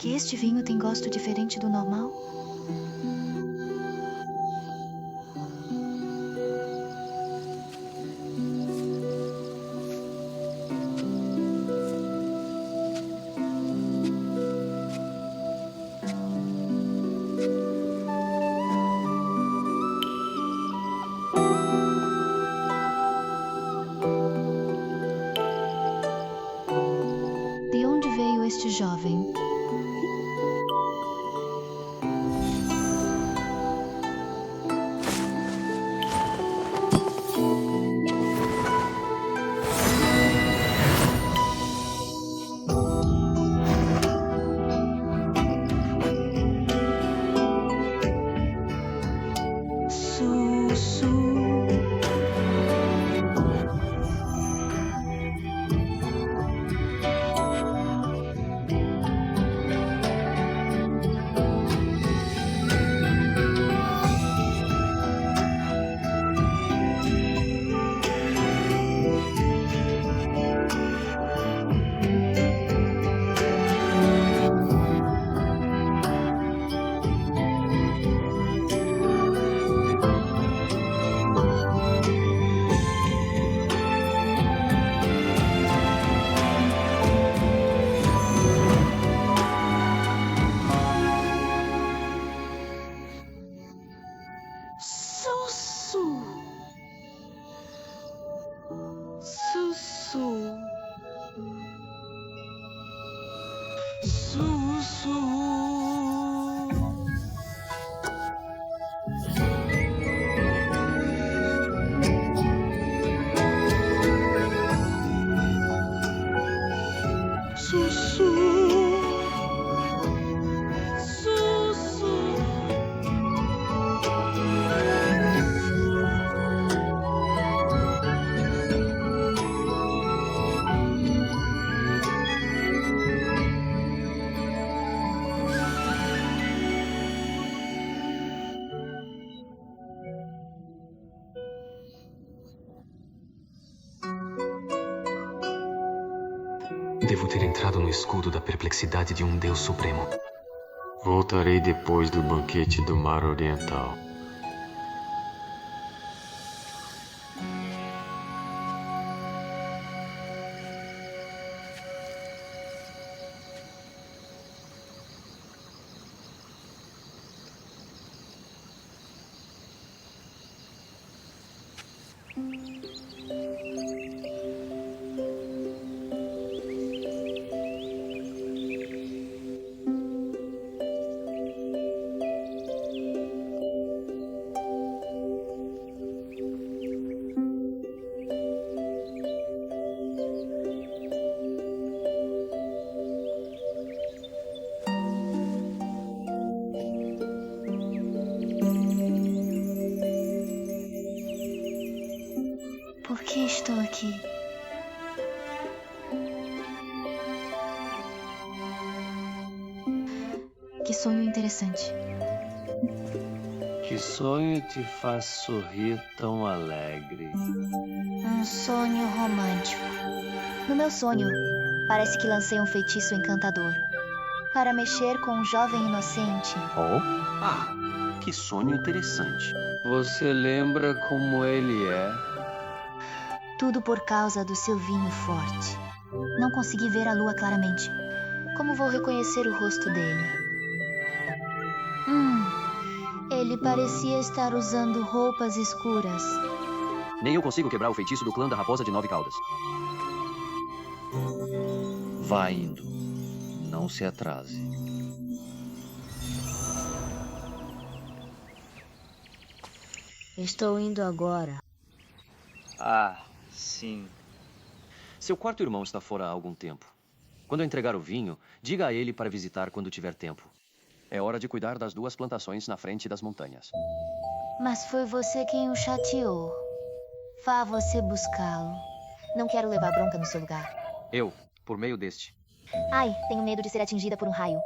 que este vinho tem gosto diferente do normal? De onde veio este jovem? Sussu. Sussu. Devo ter entrado no escudo da perplexidade de um Deus Supremo. Voltarei depois do banquete do Mar Oriental. Por que estou aqui? Que sonho interessante. Que sonho te faz sorrir tão alegre? Um sonho romântico. No meu sonho, parece que lancei um feitiço encantador para mexer com um jovem inocente. Oh? Que sonho interessante. Você lembra como ele é? Tudo por causa do seu vinho forte. Não consegui ver a lua claramente. Como vou reconhecer o rosto dele? Ele parecia estar usando roupas escuras. Nem eu consigo quebrar o feitiço do clã da Raposa de 9 Caudas. Vá indo. Não se atrase. Estou indo agora. Ah, sim. Seu quarto irmão está fora há algum tempo. Quando eu entregar o vinho, diga a ele para visitar quando tiver tempo. É hora de cuidar das 2 plantações na frente das montanhas. Mas foi você quem o chateou. Vá você buscá-lo. Não quero levar bronca no seu lugar. Eu, por meio deste. Ai, tenho medo de ser atingida por um raio.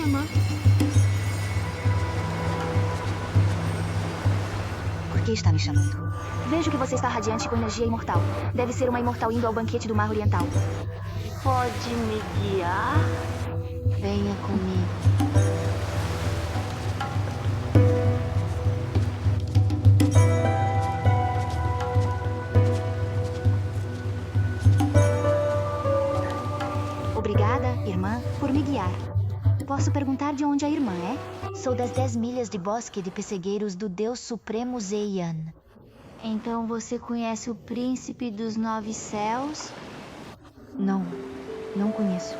irmã. Por que está me chamando? Vejo que você está radiante com energia imortal. Deve ser uma imortal indo ao banquete do Mar Oriental. Pode me guiar? Venha comigo. Obrigada, irmã, por me guiar. Posso perguntar de onde a irmã é? Sou das 10 milhas de bosque de pessegueiros do Deus Supremo Zeian. Então você conhece o Príncipe dos Nove Céus? Não, não conheço.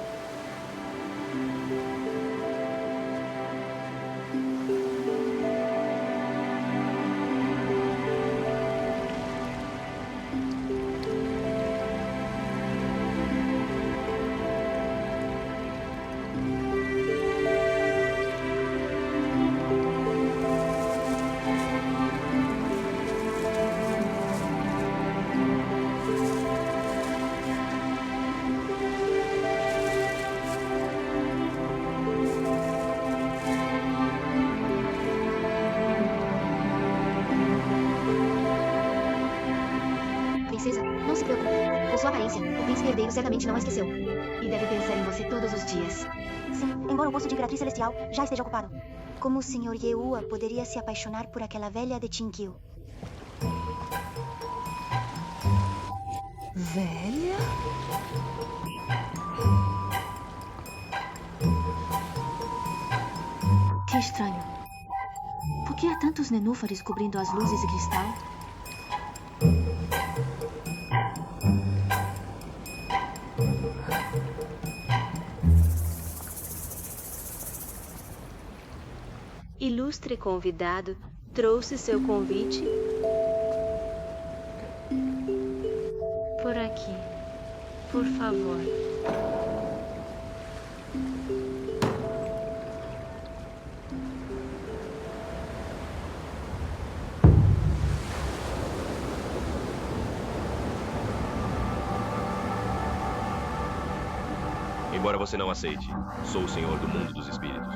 Princesa, não se preocupe. Por sua aparência, o príncipe herdeiro certamente não a esqueceu. E deve pensar em você todos os dias. Sim, embora o posto de Imperatriz Celestial já esteja ocupado. Como o Sr. Yeua poderia se apaixonar por aquela velha de Tinkil? Velha? Que estranho. Por que há tantos nenúfares cobrindo as luzes de cristal? Ilustre convidado, trouxe seu convite? Por aqui, por favor. Embora você não aceite, sou o senhor do mundo dos espíritos.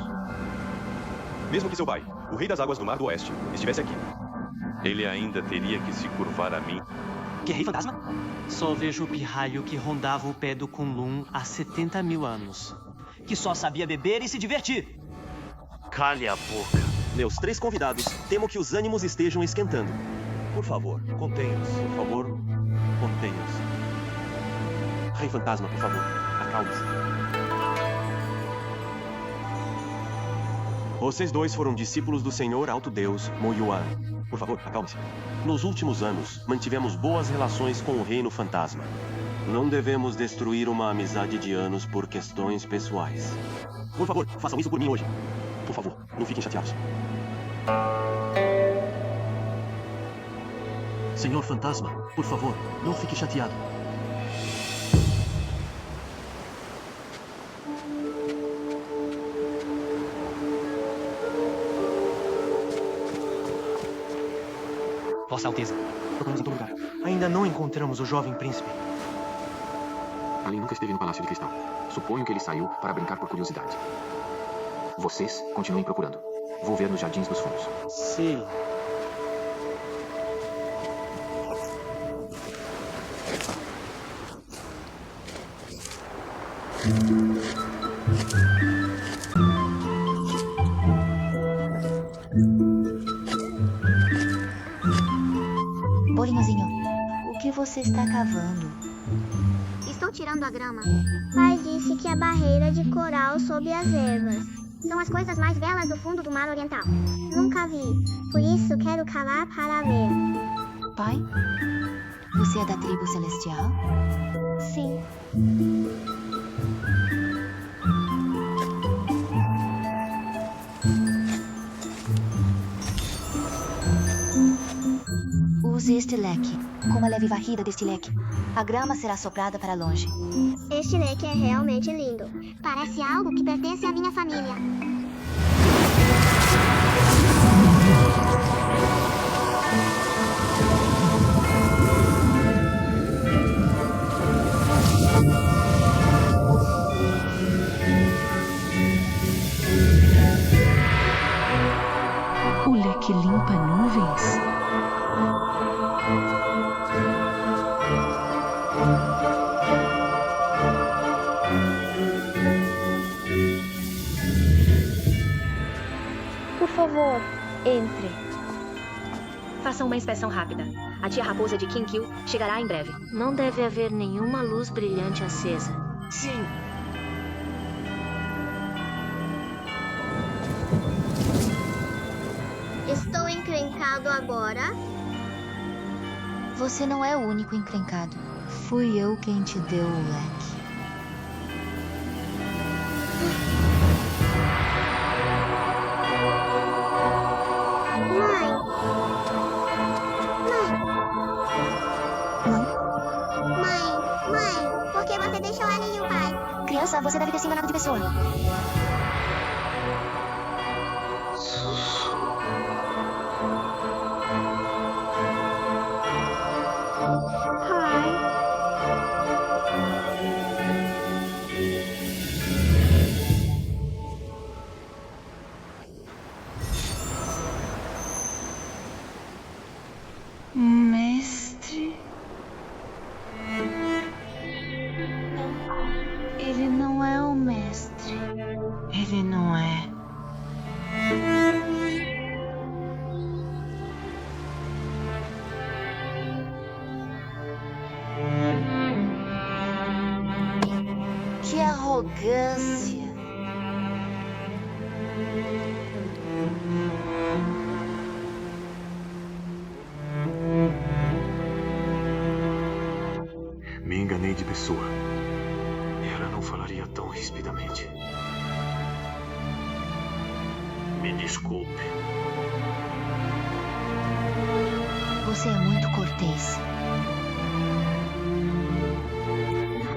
Mesmo que seu pai, o rei das águas do Mar do Oeste, estivesse aqui, ele ainda teria que se curvar a mim. Que rei fantasma? Só vejo o pirralho que rondava o pé do Kunlun há 70 mil anos. Que só sabia beber e se divertir. Cale a boca. Meus 3 convidados, temo que os ânimos estejam esquentando. Por favor, contenha-se. Por favor, contenha-se. Rei fantasma, por favor, acalme-se. Vocês dois foram discípulos do Senhor Alto Deus, Mo Yuan. Por favor, acalme-se. Nos últimos anos, mantivemos boas relações com o Reino Fantasma. Não devemos destruir uma amizade de anos por questões pessoais. Por favor, façam isso por mim hoje. Por favor, não fiquem chateados. Senhor Fantasma, por favor, não fique chateado. Vossa Alteza, procuramos em todo lugar. Ainda não encontramos o jovem príncipe. Ali nunca esteve no Palácio de Cristal. Suponho que ele saiu para brincar por curiosidade. Vocês continuem procurando. Vou ver nos jardins dos fundos. Sim. Bolinhozinho, o que você está cavando? Estou tirando a grama. Pai disse que a barreira de coral sob as ervas são as coisas mais belas do fundo do Mar Oriental. Nunca vi, por isso quero cavar para ver. Pai? Você é da tribo celestial? Sim. Use este leque. Com uma leve varrida deste leque, a grama será soprada para longe. Este leque é realmente lindo. Parece algo que pertence à minha família. nuvem que limpa nuvens? Por favor, entre. Faça uma inspeção rápida. A tia raposa de Kinkil chegará em breve. Não deve haver nenhuma luz brilhante acesa. Sim. Estou encrencado agora. Você não é o único encrencado. Fui eu quem te deu o leque. Mãe, por que você deixou ela e o pai? Criança, você deve ter se enganado de pessoa. Mestre? Ele não é o mestre. Ele não é. Que arrogância. Me enganei de pessoa. Ela não falaria tão rispidamente. Me desculpe. Você é muito cortês.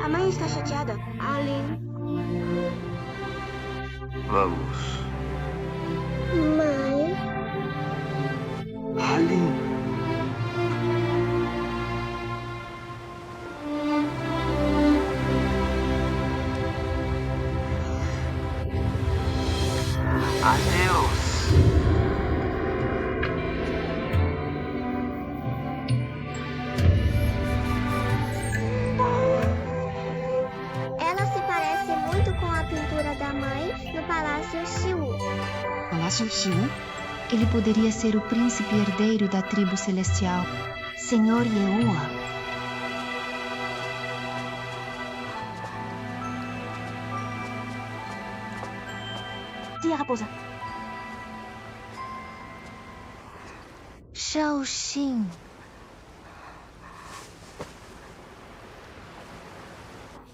A mãe está chateada. Aline. Vamos. Mãe. Aline. Adeus. Ela se parece muito com a pintura da mãe no Palácio Xiu. Palácio Xiu? Ele poderia ser o príncipe herdeiro da tribo celestial, Senhor Yeua. Tia raposa. Shao Xin.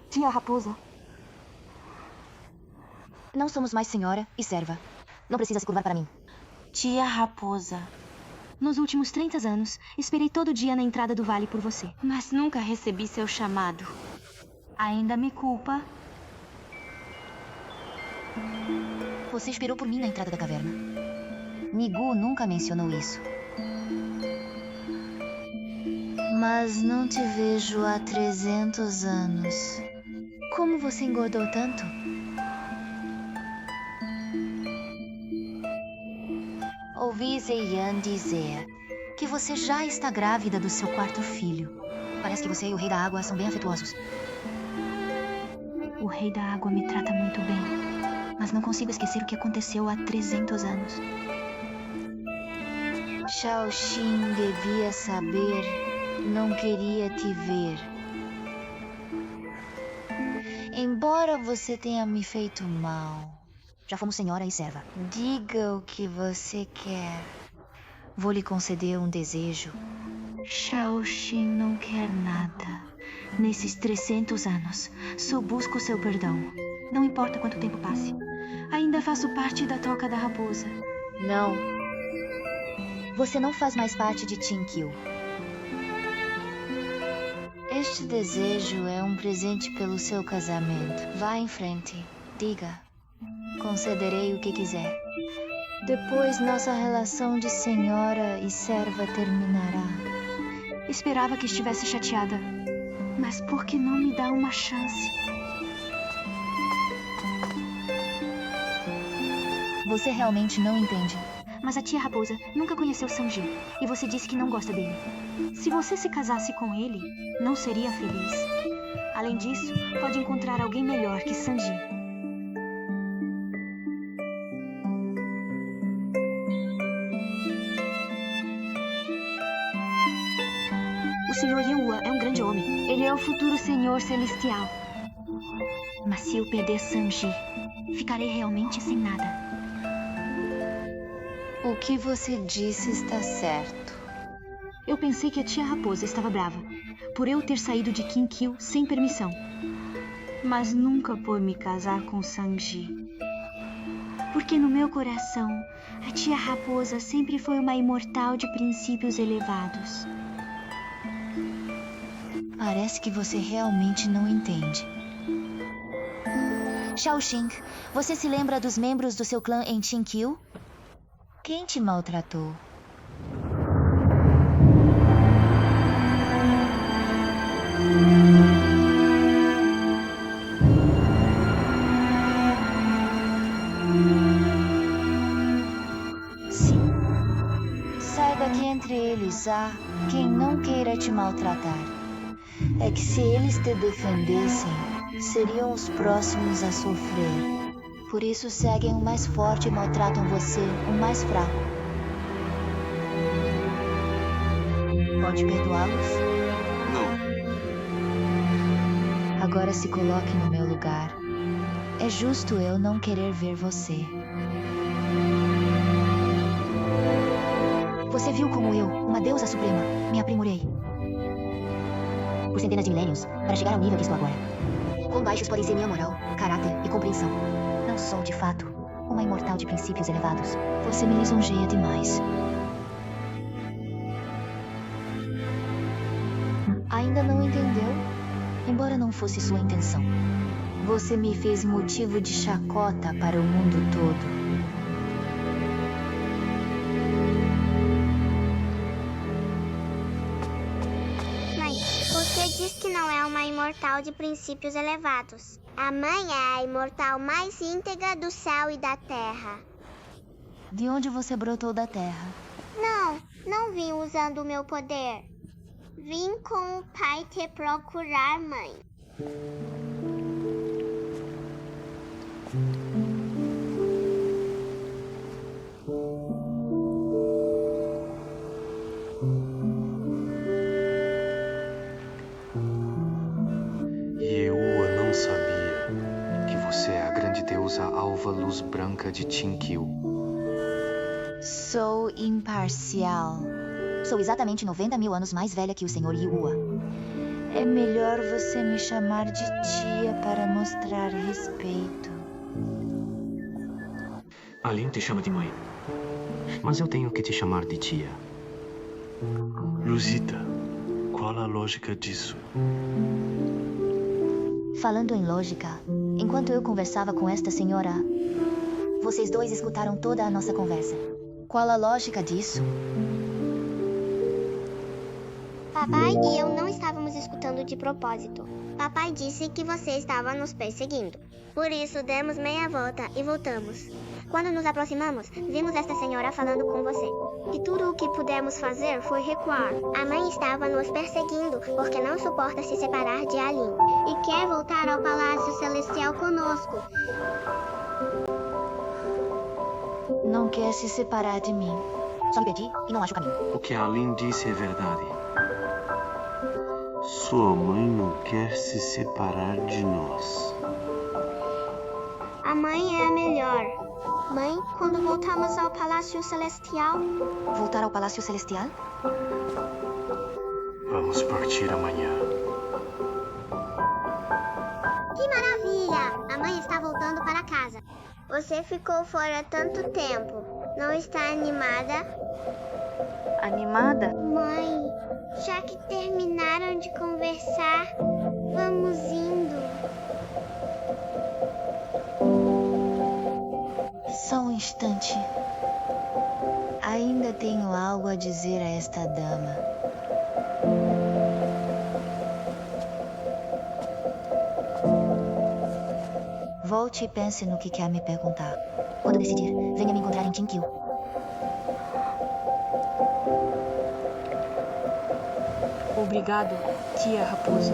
Tia raposa. Não somos mais senhora e serva. Não precisa se curvar para mim. Tia raposa. Nos últimos 30 anos, esperei todo dia na entrada do vale por você. Mas nunca recebi seu chamado. Ainda me culpa? Você esperou por mim na entrada da caverna. Migu nunca mencionou isso. Mas não te vejo há 300 anos. Como você engordou tanto? Ouvi Zeiyan dizer que você já está grávida do seu quarto filho. Parece que você e o Rei da Água são bem afetuosos. O Rei da Água me trata muito bem. Mas não consigo esquecer o que aconteceu há 300 anos. Shao Xin devia saber, não queria te ver. Embora você tenha me feito mal. Já fomos senhora e serva. Diga o que você quer. Vou lhe conceder um desejo. Shao Xin não quer nada. Nesses 300 anos, só busco seu perdão. Não importa quanto tempo passe. Ainda faço parte da Toca da Raposa. Não. Você não faz mais parte de Kinkil. Este desejo é um presente pelo seu casamento. Vá em frente. Diga. Concederei o que quiser. Depois nossa relação de senhora e serva terminará. Esperava que estivesse chateada. Mas por que não me dá uma chance? Você realmente não entende. Mas a tia Raposa nunca conheceu Sanji, e você disse que não gosta dele. Se você se casasse com ele, não seria feliz. Além disso, pode encontrar alguém melhor que Sanji. O Sr. Yua é um grande homem. Ele é o futuro Senhor Celestial. Mas se eu perder Sanji, ficarei realmente sem nada. O que você disse está certo. Eu pensei que a tia Raposa estava brava por eu ter saído de Kinkyu sem permissão. Mas nunca por me casar com Sanji. Porque no meu coração, a tia Raposa sempre foi uma imortal de princípios elevados. Parece que você realmente não entende. Shaoxing, você se lembra dos membros do seu clã em Chinkyu? Quem te maltratou? Sim. Saiba que entre eles há quem não queira te maltratar. É que se eles te defendessem, seriam os próximos a sofrer. Por isso seguem o mais forte e maltratam você, o mais fraco. Pode perdoá-los? Não. Agora se coloque no meu lugar. É justo eu não querer ver você. Você viu como eu, uma deusa suprema, me aprimorei. Por centenas de milênios, para chegar ao nível que estou agora. Quão baixos podem ser minha moral, caráter e compreensão. Não sou, de fato, uma imortal de princípios elevados. Você me lisonjeia demais. Ainda não entendeu? Embora não fosse sua intenção. Você me fez motivo de chacota para o mundo todo. Você diz que não é uma imortal de princípios elevados. A mãe é a imortal mais íntegra do céu e da terra. De onde você brotou da terra? Não vim usando o meu poder. Vim com o pai te procurar, mãe. Alva Luz Branca de Chinkyu. Sou imparcial. Sou exatamente 90 mil anos mais velha que o Sr. Yua. É melhor você me chamar de tia para mostrar respeito. Alin te chama de mãe. Mas eu tenho que te chamar de tia. Luzita, qual a lógica disso? Falando em lógica, enquanto eu conversava com esta senhora, vocês dois escutaram toda a nossa conversa. Qual a lógica disso? Papai e eu não estávamos escutando de propósito. Papai disse que você estava nos perseguindo. Por isso, demos meia volta e voltamos. Quando nos aproximamos, vimos esta senhora falando com você. E tudo o que pudemos fazer foi recuar. A mãe estava nos perseguindo porque não suporta se separar de Alin. E quer voltar ao Palácio Celestial conosco. Não quer se separar de mim. Só me perdi e não acho o caminho. O que a Alin disse é verdade. Sua mãe não quer se separar de nós. A mãe é a melhor. Mãe, quando voltamos ao Palácio Celestial... Voltar ao Palácio Celestial? Vamos partir amanhã. Que maravilha! A mãe está voltando para casa. Você ficou fora tanto tempo. Não está animada? Animada? Mãe, já que terminaram de conversar, vamos indo. Só um instante. Ainda tenho algo a dizer a esta dama. Volte e pense no que quer me perguntar. Quando decidir, venha me encontrar em Chinkyu. Obrigado, tia Raposa.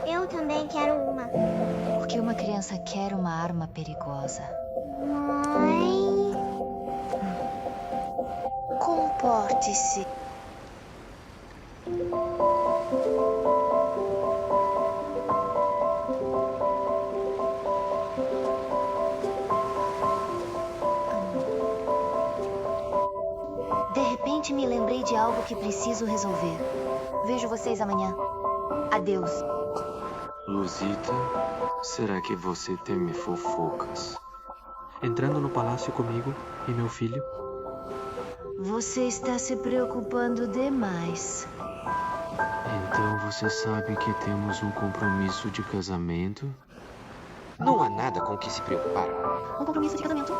Eu também quero uma. Por que uma criança quer uma arma perigosa? Mãe... Comporte-se. De repente me lembrei de algo que preciso resolver. Vejo vocês amanhã. Adeus. Luzita, será que você teme fofocas? Entrando no palácio comigo e meu filho? Você está se preocupando demais. Então você sabe que temos um compromisso de casamento? Não há nada com o que se preocupar. Um compromisso de casamento?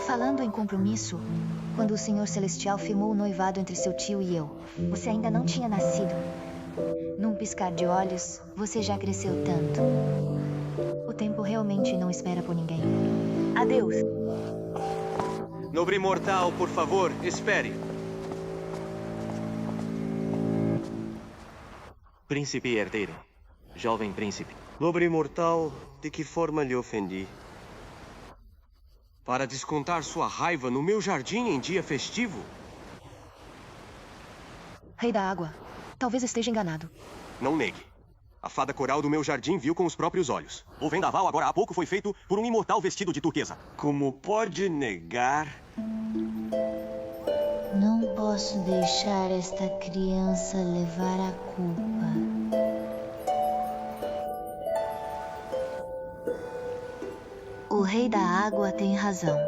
Falando em compromisso, quando o Senhor Celestial firmou o noivado entre seu tio e eu, você ainda não tinha nascido. Num piscar de olhos, você já cresceu tanto. O tempo realmente não espera por ninguém. Adeus. Nobre imortal, por favor, espere. Príncipe herdeiro. Jovem príncipe. Nobre imortal, de que forma lhe ofendi? Para descontar sua raiva no meu jardim em dia festivo? Rei da Água, talvez esteja enganado. Não negue. A fada coral do meu jardim viu com os próprios olhos. O vendaval agora há pouco foi feito por um imortal vestido de turquesa. Como pode negar? Não posso deixar esta criança levar a culpa. O Rei da Água tem razão.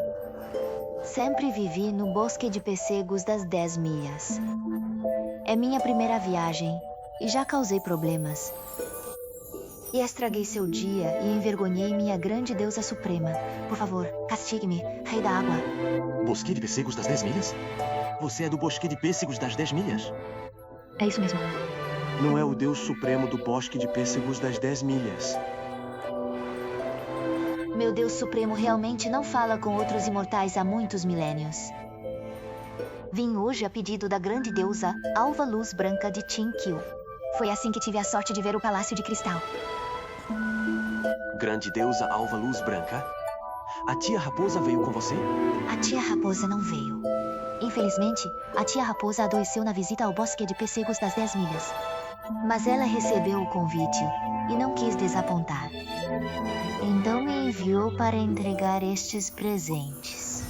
Sempre vivi no bosque de pêssegos das 10 milhas. É minha primeira viagem e já causei problemas. E estraguei seu dia e envergonhei minha grande deusa suprema. Por favor, castigue-me, Rei da Água. Bosque de pêssegos das 10 milhas? Você é do bosque de pêssegos das 10 milhas? É isso mesmo. Não é o deus supremo do bosque de pêssegos das 10 milhas. Meu Deus Supremo realmente não fala com outros imortais há muitos milênios. Vim hoje a pedido da grande deusa Alva Luz Branca de Tinkil. Foi assim que tive a sorte de ver o Palácio de Cristal. Grande deusa Alva Luz Branca? A tia Raposa veio com você? A tia Raposa não veio. Infelizmente, a tia Raposa adoeceu na visita ao bosque de pêssegos das 10 milhas. Mas ela recebeu o convite e não quis desapontar. Então me enviou para entregar estes presentes.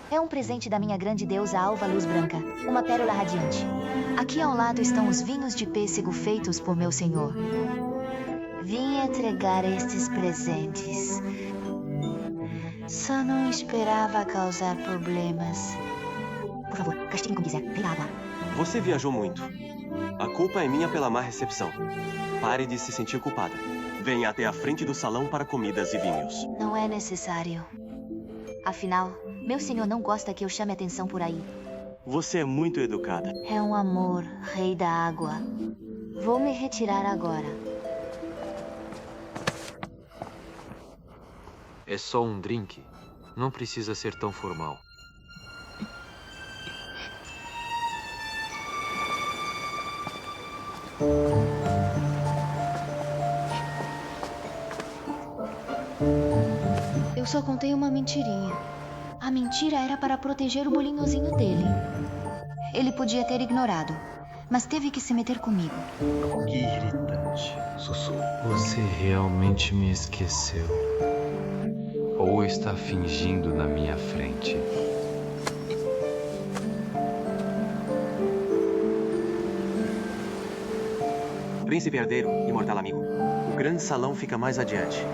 É um presente da minha grande deusa Alva Luz Branca, uma pérola radiante. Aqui ao lado estão os vinhos de pêssego feitos por meu senhor. Vim entregar estes presentes. Só não esperava causar problemas. Por favor, castigue como quiser. Rei da Água. Você viajou muito. A culpa é minha pela má recepção. Pare de se sentir culpada. Venha até a frente do salão para comidas e vinhos. Não é necessário. Afinal, meu senhor não gosta que eu chame atenção por aí. Você é muito educada. É um amor, Rei da Água. Vou me retirar agora. É só um drink. Não precisa ser tão formal. Eu só contei uma mentirinha. A mentira era para proteger o bolinhozinho dele. Ele podia ter ignorado, mas teve que se meter comigo. Que irritante. Sussurro. Você realmente me esqueceu. Ou está fingindo na minha frente. Príncipe herdeiro, imortal amigo. O grande salão fica mais adiante.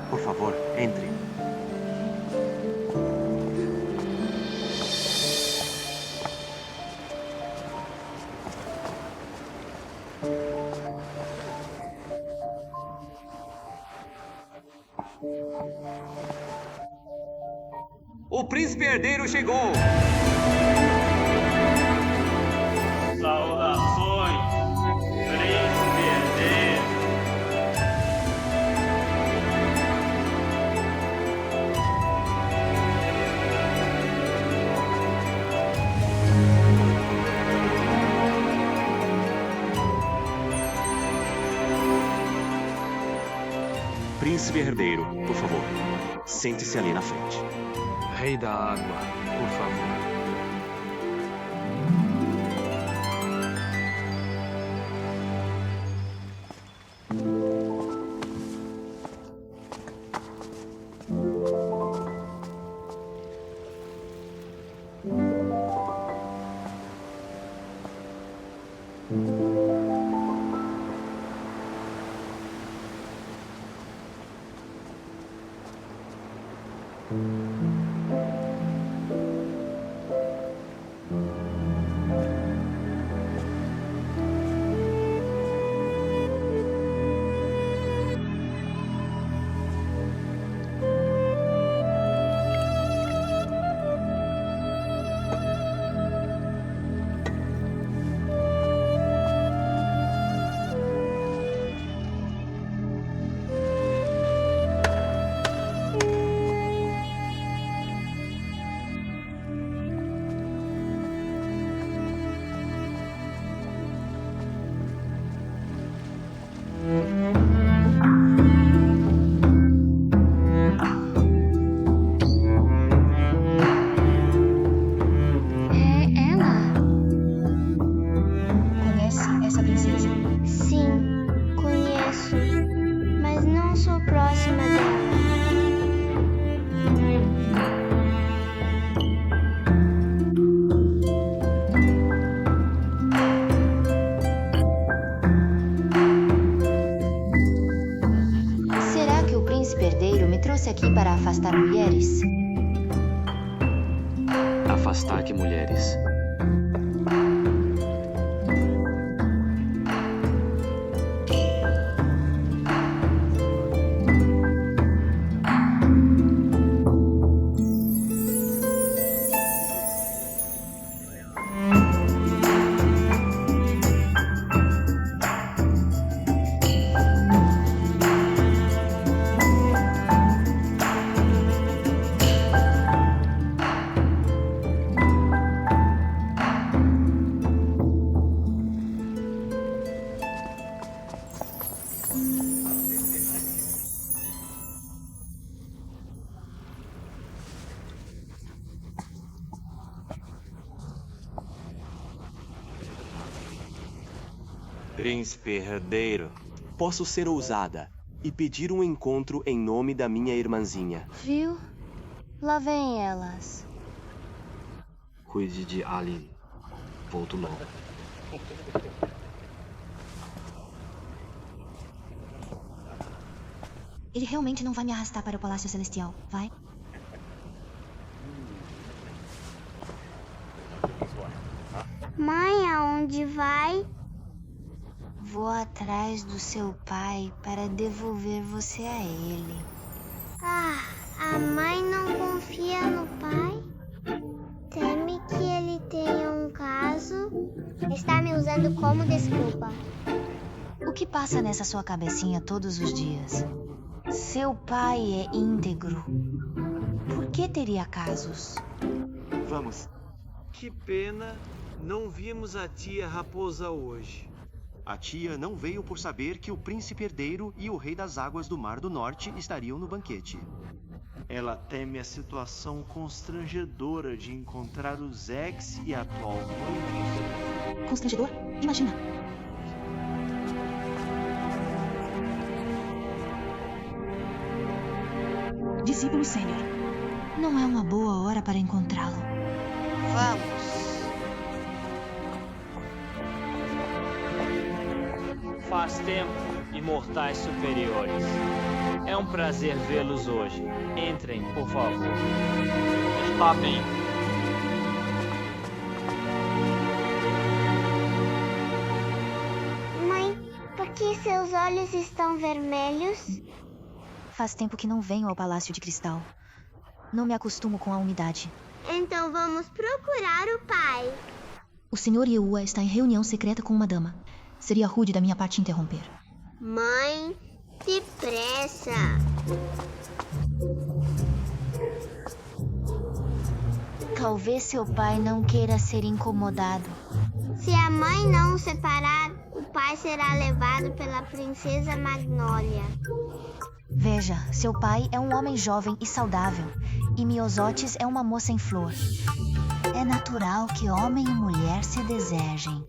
Por favor, entre. O príncipe herdeiro chegou! Saudações, príncipe herdeiro. Príncipe herdeiro, por favor, sente-se ali na frente. Rei da água, por favor. Aqui para afastar mulheres? Afastar que mulheres? Príncipe herdeiro, posso ser ousada e pedir um encontro em nome da minha irmãzinha. Viu? Lá vem elas. Cuide de Aline. Volto logo. Ele realmente não vai me arrastar para o Palácio Celestial, vai? Mãe, aonde vai? Vou atrás do seu pai para devolver você a ele. Ah, a mãe não confia no pai? Teme que ele tenha um caso? Está me usando como desculpa. O que passa nessa sua cabecinha todos os dias? Seu pai é íntegro. Por que teria casos? Vamos. Que pena, não vimos a tia Raposa hoje. A tia não veio por saber que o príncipe herdeiro e o rei das águas do Mar do Norte estariam no banquete. Ela teme a situação constrangedora de encontrar os ex e atual noivos. Constrangedor? Imagina. Discípulo sênior. Não é uma boa hora para encontrá-lo. Vamos. Faz tempo, imortais superiores. É um prazer vê-los hoje. Entrem, por favor. Está bem. Mãe, por que seus olhos estão vermelhos? Faz tempo que não venho ao Palácio de Cristal. Não me acostumo com a umidade. Então vamos procurar o pai. O Sr. Yeua está em reunião secreta com uma dama. Seria rude da minha parte interromper. Mãe, depressa. Talvez seu pai não queira ser incomodado. Se a mãe não o separar, o pai será levado pela princesa Magnólia. Veja, seu pai é um homem jovem e saudável, e Miosotis é uma moça em flor. É natural que homem e mulher se desejem.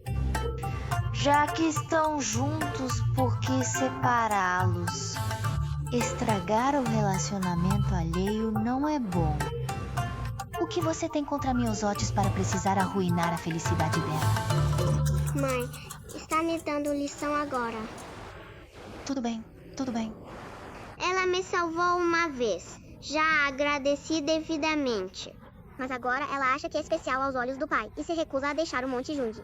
Já que estão juntos, por que separá-los? Estragar o relacionamento alheio não é bom. O que você tem contra Miosotis para precisar arruinar a felicidade dela? Mãe, está me dando lição agora. Tudo bem, tudo bem. Ela me salvou uma vez. Já a agradeci devidamente. Mas agora ela acha que é especial aos olhos do pai e se recusa a deixar o Monte Jundi.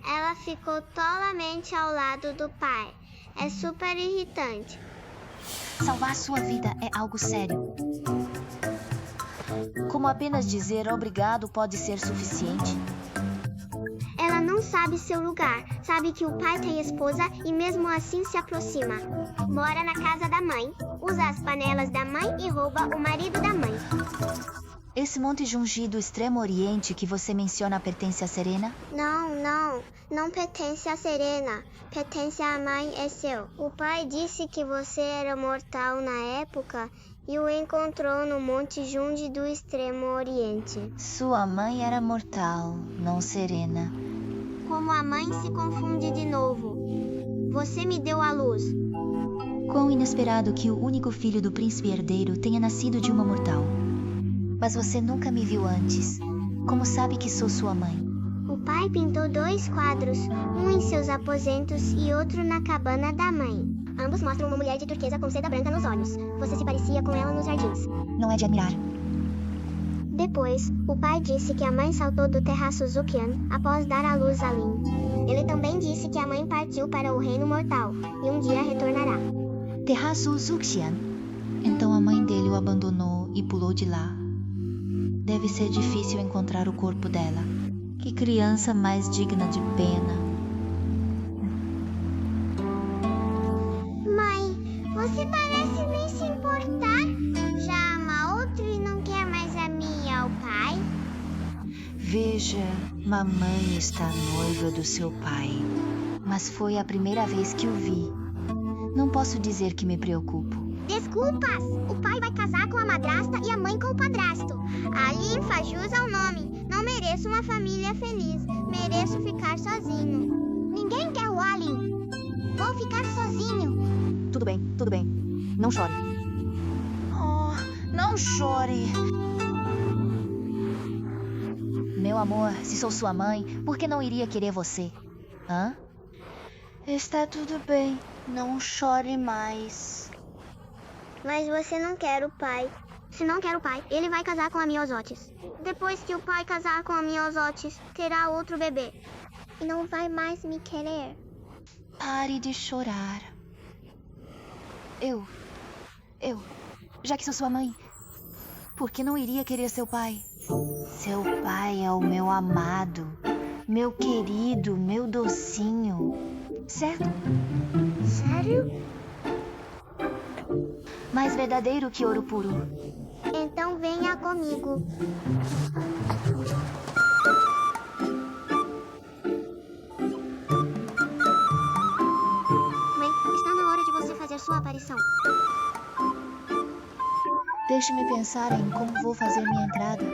Ela ficou tolamente ao lado do pai. É super irritante. Salvar sua vida é algo sério. Como apenas dizer obrigado pode ser suficiente? Ela não sabe seu lugar. Sabe que o pai tem esposa e mesmo assim se aproxima. Mora na casa da mãe, usa as panelas da mãe e rouba o marido da mãe. Esse Monte Jungi do Extremo Oriente que você menciona pertence a Serena? Não pertence a Serena. Pertence à mãe, é seu. O pai disse que você era mortal na época e o encontrou no Monte Jundi do Extremo Oriente. Sua mãe era mortal, não Serena. Como a mãe se confunde de novo. Você me deu a luz. Quão inesperado que o único filho do príncipe herdeiro tenha nascido de uma mortal. Mas você nunca me viu antes. Como sabe que sou sua mãe? O pai pintou 2 quadros, um em seus aposentos e outro na cabana da mãe. Ambos mostram uma mulher de turquesa com seda branca nos olhos. Você se parecia com ela nos jardins. Não é de admirar. Depois, o pai disse que a mãe saltou do terraço Zukian após dar à luz a Lin. Ele também disse que a mãe partiu para o reino mortal e um dia retornará. Terraço Zukian? Então a mãe dele o abandonou e pulou de lá. Deve ser difícil encontrar o corpo dela. Que criança mais digna de pena. Mãe, você parece nem se importar. Já ama outro e não quer mais a mim e ao pai? Veja, mamãe está noiva do seu pai. Mas foi a primeira vez que o vi. Não posso dizer que me preocupo. Desculpas! O pai vai casar com a madrasta e a mãe com o padrasto. Ali faz jus ao nome. Não mereço uma família feliz. Mereço ficar sozinho. Ninguém quer o Alin. Vou ficar sozinho. Tudo bem. Não chore. Oh, não chore. Meu amor, se sou sua mãe, por que não iria querer você? Hã? Está tudo bem. Não chore mais. Mas você não quer o pai. Se não quer o pai, ele vai casar com a Miosotis. Depois que o pai casar com a Miosotis, terá outro bebê. E não vai mais me querer. Pare de chorar. Já que sou sua mãe, por que não iria querer seu pai? Seu pai é o meu amado, meu querido, meu docinho. Certo? Sério? Mais verdadeiro que ouro puro. Então venha comigo. Mãe, está na hora de você fazer sua aparição. Deixe-me pensar em como vou fazer minha entrada.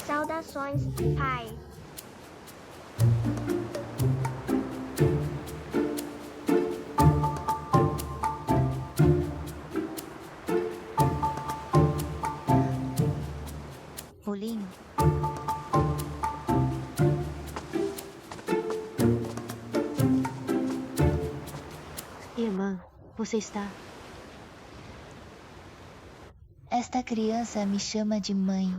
Saudações, pai. Rolinho. Irmã, você está... Esta criança me chama de mãe.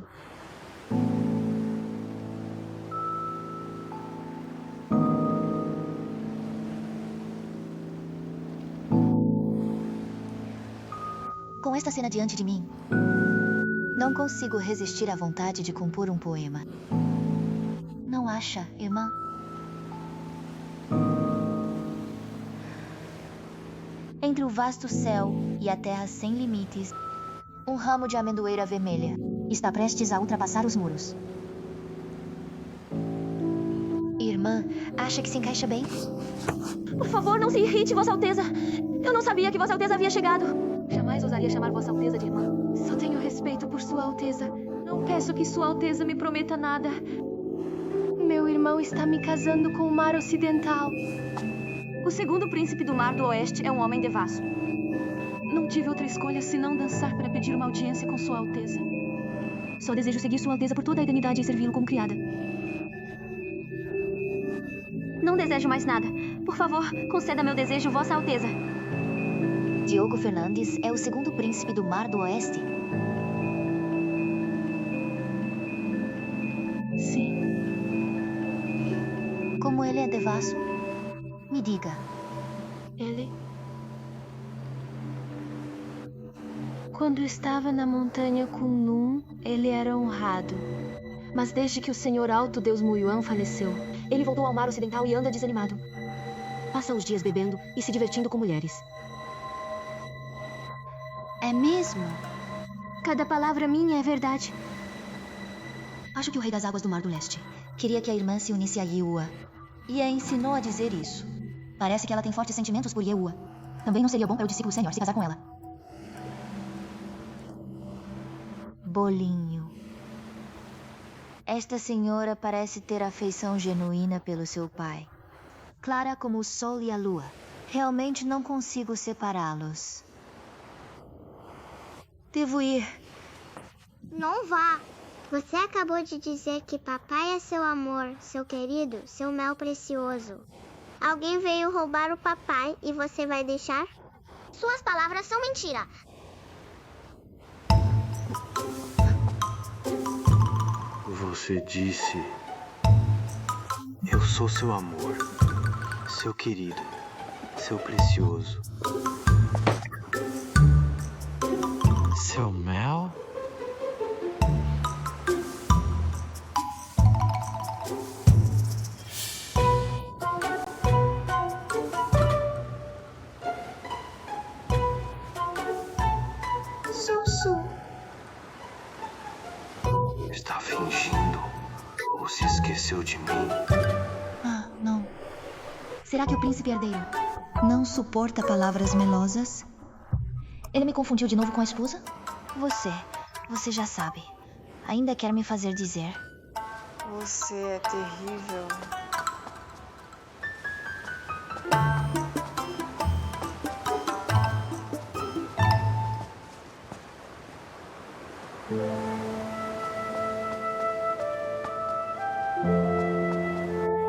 Com esta cena diante de mim, não consigo resistir à vontade de compor um poema. Não acha, irmã? Entre o vasto céu e a terra sem limites, um ramo de amendoeira vermelha está prestes a ultrapassar os muros. Irmã, acha que se encaixa bem? Por favor, não se irrite, Vossa Alteza. Eu não sabia que Vossa Alteza havia chegado. Jamais ousaria chamar Vossa Alteza de irmã. Só tenho respeito por Sua Alteza. Não peço que Sua Alteza me prometa nada. Meu irmão está me casando com o Mar Ocidental. O segundo príncipe do Mar do Oeste é um homem devasso. Não tive outra escolha senão dançar para pedir uma audiência com Sua Alteza. Só desejo seguir Sua Alteza por toda a eternidade e servi-lo como criada. Não desejo mais nada. Por favor, conceda meu desejo, Vossa Alteza. Diogo Fernandes é o segundo príncipe do Mar do Oeste? Sim. Como ele é devasso? Me diga. Ele... Quando estava na montanha Kunlun, ele era honrado. Mas desde que o Senhor Alto Deus Muyuan faleceu, ele voltou ao Mar Ocidental e anda desanimado. Passa os dias bebendo e se divertindo com mulheres. É mesmo? Cada palavra minha é verdade. Acho que o Rei das Águas do Mar do Leste queria que a irmã se unisse a Yeua e a ensinou a dizer isso. Parece que ela tem fortes sentimentos por Yeua. Também não seria bom para o discípulo sênior se casar com ela. Bolinho. Esta senhora parece ter afeição genuína pelo seu pai. Clara como o sol e a lua. Realmente não consigo separá-los. Devo ir. Não vá. Você acabou de dizer que papai é seu amor, seu querido, seu mel precioso. Alguém veio roubar o papai e você vai deixar? Suas palavras são mentira. Você disse... Eu sou seu amor, seu querido, seu precioso. Seu mel? Sussu. Está fingindo ou se esqueceu de mim? Ah, não. Será que o príncipe herdeiro não suporta palavras melosas? Ele me confundiu de novo com a esposa? Você já sabe. Ainda quer me fazer dizer. Você é terrível.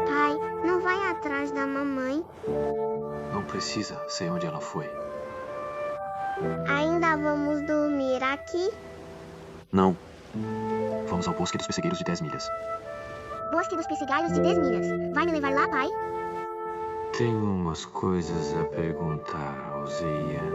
Pai, não vai atrás da mamãe. Não precisa, sei onde ela foi. Ainda vamos dormir aqui? Não. Vamos ao Bosque dos Pessegueiros de 10 milhas. Bosque dos Pessegueiros de 10 milhas. Vai me levar lá, pai? Tenho umas coisas a perguntar ao Zeian.